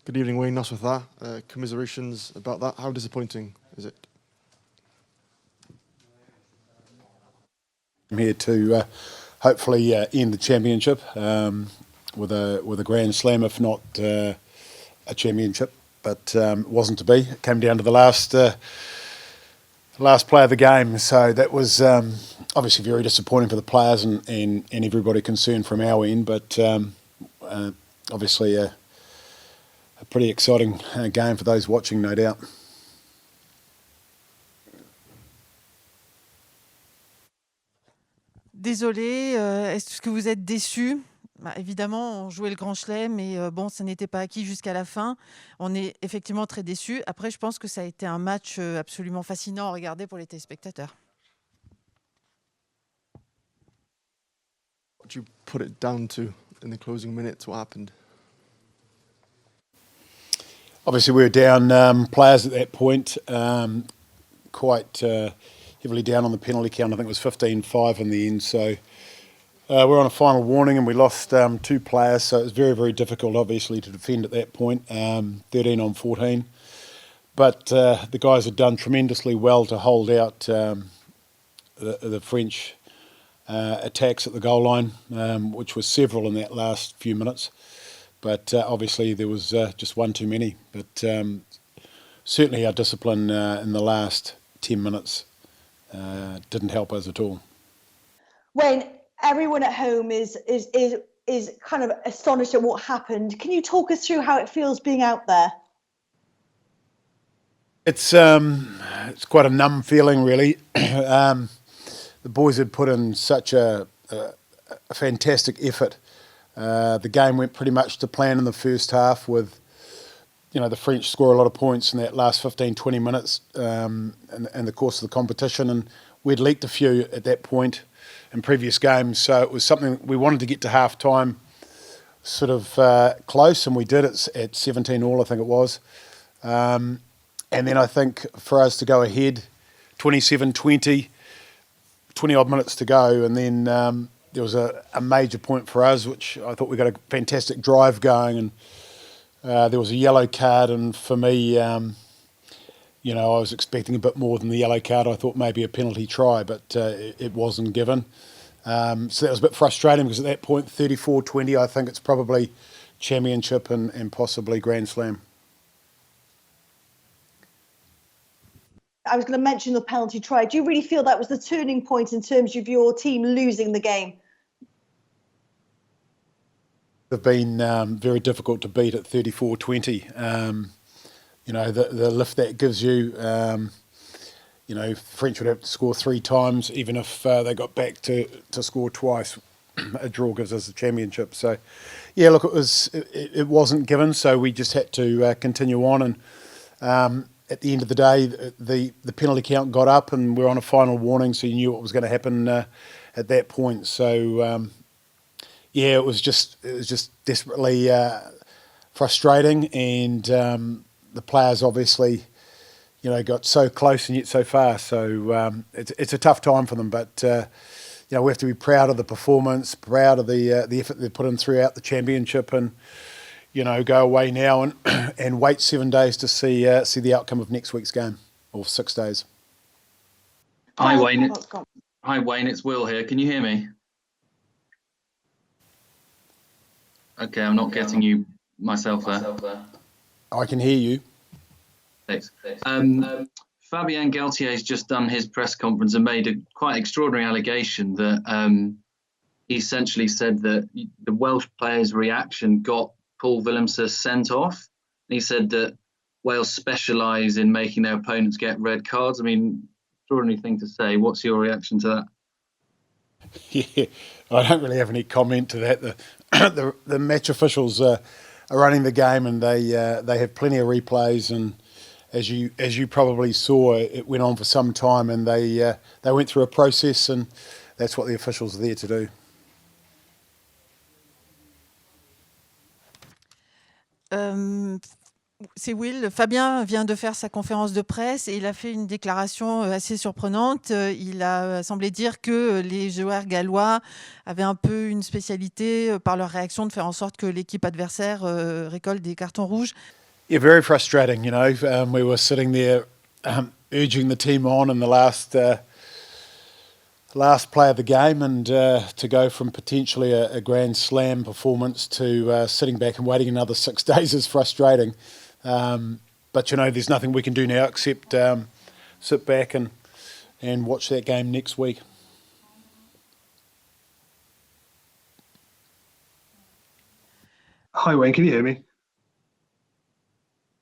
Good evening, Wayne. Nice with that. Commiserations about that. How disappointing is it? I'm here to hopefully end the championship with a grand slam, if not a championship. But it wasn't to be. It came down to the last play of the game, so that was obviously very disappointing for the players and everybody concerned from our end. But obviously a pretty exciting game for those watching, no doubt. Désolé, est-ce que vous êtes déçu? Évidemment, on jouait le Grand Chelem, mais bon, ça n'était pas acquis jusqu'à la fin. On est effectivement très déçus. Après, je pense que ça a été un match absolument fascinant à regarder pour les téléspectateurs. What do you put it down to in the closing minutes? What happened? Obviously, we were down players at that point, quite heavily down on the penalty count. I think it was 15-5 in the end. So we're on a final warning and we lost 2 players. So it was very, very difficult, obviously, to defend at that point, 13 on 14. But the guys had done tremendously well to hold out the French attacks at the goal line, which was several in that last few minutes. But obviously there was just one too many. But certainly our discipline in the last 10 minutes didn't help us at all. Wayne, everyone at home is kind of astonished at what happened. Can you talk us through how it feels being out there? It's quite a numb feeling, really. The boys had put in such a fantastic effort. The game went pretty much to plan in the first half with, the French score a lot of points in that last 15, 20 minutes in the course of the competition. And we'd leaked a few at that point in previous games. So it was something we wanted to get to half-time sort of close, and we did it at 17 all, I think it was. And then I think for us to go ahead, 27-20, 20-odd minutes to go, and then there was a major point for us, which I thought we got a fantastic drive going, and there was a yellow card, and for me, I was expecting a bit more than the yellow card. I thought maybe a penalty try, but it wasn't given. So that was a bit frustrating because at that point, 34-20, I think it's probably championship and possibly Grand Slam. I was going to mention the penalty try. Do you really feel that was the turning point in terms of your team losing the game? They've been very difficult to beat at 34-20. The lift that gives you, French would have to score 3 times, even if they got back to score twice. A draw gives us the championship. So, yeah, look, it wasn't given, so we just had to continue on. And at the end of the day, the penalty count got up, and we're on a final warning, so you knew what was going to happen at that point. So. Yeah, it was just desperately frustrating, and the players obviously, got so close and yet so far. So it's a tough time for them, but we have to be proud of the performance, proud of the effort they've put in throughout the championship, and go away now and wait 7 days to see the outcome of next week's game, or 6 days. Hi Wayne. Hi Wayne, it's Will here. Can you hear me? Okay, I'm not getting you myself there. I can hear you. Thanks. Fabien Galtier's just done his press conference and made a quite extraordinary allegation that he essentially said that the Welsh players' reaction got Paul Willemse sent off. And he said that Wales specialise in making their opponents get red cards. I mean, extraordinary thing to say. What's your reaction to that? Yeah, I don't really have any comment to that. The match officials are running the game, and they have plenty of replays. And as you probably saw, it went on for some time, and they went through a process, and that's what the officials are there to do. C'est Will. Fabien vient de faire sa conférence de presse et il a fait une déclaration assez surprenante. Il a semblé dire que les joueurs gallois avaient un peu une spécialité par leur réaction de faire en sorte que l'équipe adversaire récolte des cartons rouges. Yeah, very frustrating. We were sitting there urging the team on in the last play of the game, and to go from potentially a Grand Slam performance to sitting back and waiting another 6 days is frustrating. But there's nothing we can do now except sit back and watch that game next week. Hi Wayne, can you hear me?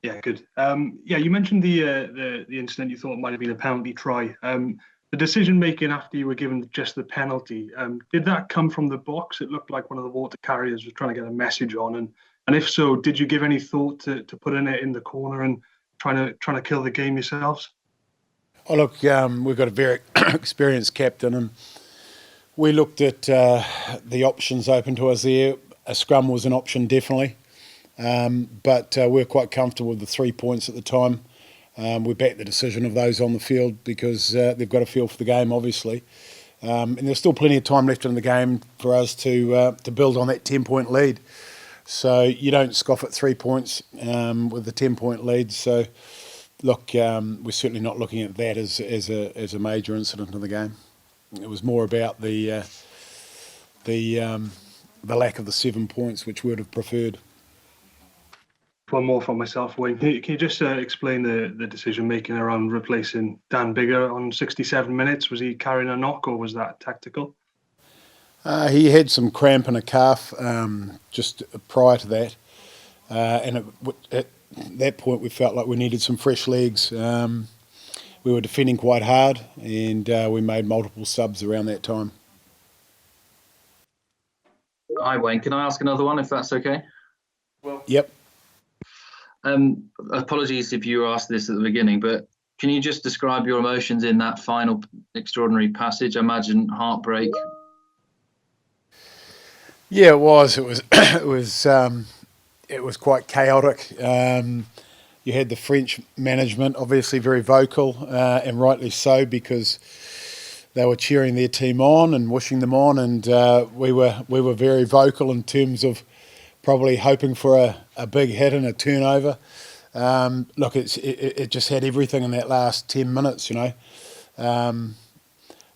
Yeah, good. You mentioned the incident you thought might have been a penalty try. The decision making after you were given just the penalty, did that come from the box? It looked like one of the water carriers was trying to get a message on, and if so, did you give any thought to putting it in the corner and trying to kill the game yourselves? Oh look, we've got a very experienced captain, and we looked at the options open to us there. A scrum was an option, definitely, but we're quite comfortable with the 3 points at the time. We backed the decision of those on the field because they've got a feel for the game, obviously. And there's still plenty of time left in the game for us to build on that 10-point lead. So you don't scoff at 3 points with the 10-point lead. So, look, we're certainly not looking at that as a major incident in the game. It was more about the lack of the 7 points, which we would have preferred. One more from myself, Wayne. Can you just explain the decision making around replacing Dan Biggar on 67 minutes? Was he carrying a knock or was that tactical? He had some cramp in a calf just prior to that, and at that point we felt like we needed some fresh legs. We were defending quite hard, and we made multiple subs around that time. Hi Wayne, can I ask another one if that's okay? Yep. Apologies if you were asked this at the beginning, but can you just describe your emotions in that final extraordinary passage? I imagine heartbreak. Yeah, it was. It was quite chaotic. You had the French management, obviously very vocal, and rightly so, because they were cheering their team on and wishing them on, and we were very vocal in terms of probably hoping for a big hit and a turnover. Look, it just had everything in that last 10 minutes,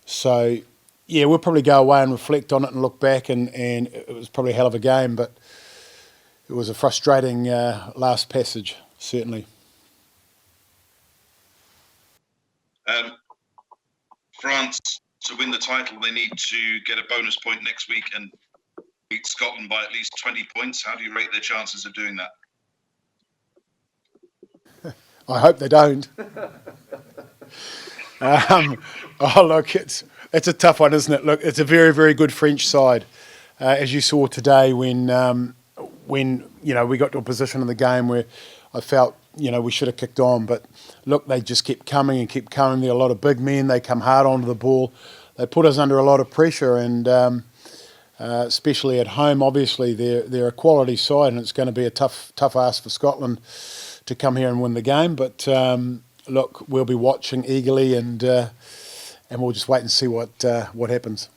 So, yeah, we'll probably go away and reflect on it and look back, and it was probably a hell of a game, but it was a frustrating last passage, certainly. France, to win the title, they need to get a bonus point next week and beat Scotland by at least 20 points. How do you rate their chances of doing that? I hope they don't. Look, it's a tough one, isn't it? Look, it's a very, very good French side, as you saw today when we got to a position in the game where I felt we should have kicked on, but look, they just kept coming and kept coming. There are a lot of big men. They come hard onto the ball. They put us under a lot of pressure, and especially at home, obviously they're a quality side, and it's going to be a tough ask for Scotland to come here and win the game. But look, we'll be watching eagerly, and we'll just wait and see what happens.